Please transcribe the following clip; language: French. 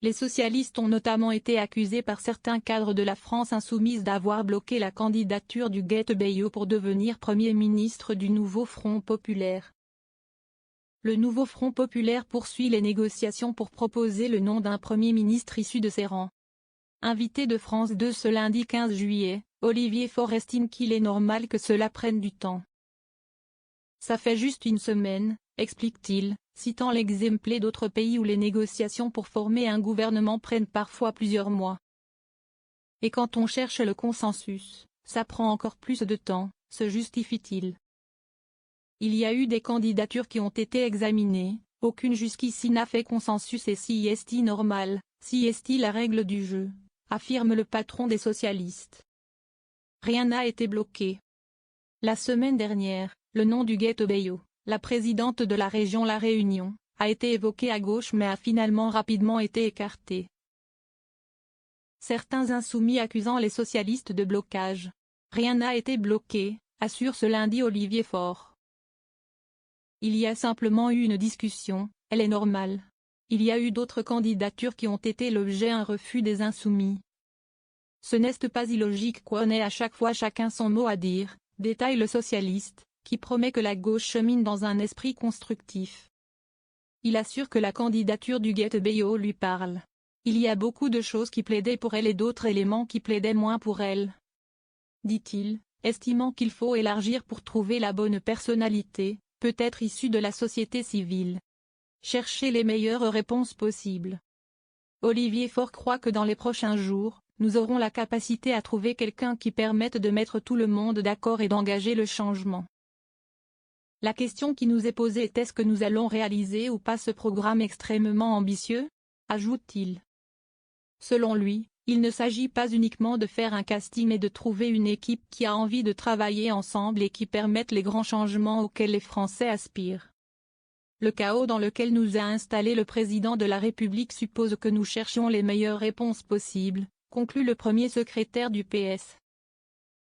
Les socialistes ont notamment été accusés par certains cadres de la France insoumise d'avoir bloqué la candidature du Guetebello pour devenir Premier ministre du nouveau Front populaire. Le nouveau Front populaire poursuit les négociations pour proposer le nom d'un Premier ministre issu de ses rangs. Invité de France 2 ce lundi 15 juillet, Olivier Faure estime qu'il est normal que cela prenne du temps. Ça fait juste une semaine, explique-t-il, citant l'exemple d'autres pays où les négociations pour former un gouvernement prennent parfois plusieurs mois. Et quand on cherche le consensus, ça prend encore plus de temps, se justifie-t-il. Il y a eu des candidatures qui ont été examinées, aucune jusqu'ici n'a fait consensus et si est-il normal, si est-il la règle du jeu, affirme le patron des socialistes. Rien n'a été bloqué. La semaine dernière, le nom du Guetebello, la présidente de la région La Réunion, a été évoqué à gauche mais a finalement rapidement été écarté. Certains insoumis accusant les socialistes de blocage. Rien n'a été bloqué, assure ce lundi Olivier Faure. Il y a simplement eu une discussion, elle est normale. Il y a eu d'autres candidatures qui ont été l'objet d'un refus des insoumis. Ce n'est pas illogique qu'on ait à chaque fois chacun son mot à dire, détaille le socialiste, qui promet que la gauche chemine dans un esprit constructif. Il assure que la candidature du Guetebello lui parle. Il y a beaucoup de choses qui plaidaient pour elle et d'autres éléments qui plaidaient moins pour elle. Dit-il, estimant qu'il faut élargir pour trouver la bonne personnalité, peut-être issue de la société civile. Chercher les meilleures réponses possibles. Olivier Faure croit que dans les prochains jours, nous aurons la capacité à trouver quelqu'un qui permette de mettre tout le monde d'accord et d'engager le changement. La question qui nous est posée est est-ce que nous allons réaliser ou pas ce programme extrêmement ambitieux, ajoute-t-il. Selon lui, il ne s'agit pas uniquement de faire un casting mais de trouver une équipe qui a envie de travailler ensemble et qui permette les grands changements auxquels les Français aspirent. Le chaos dans lequel nous a installé le président de la République suppose que nous cherchions les meilleures réponses possibles, conclut le premier secrétaire du PS.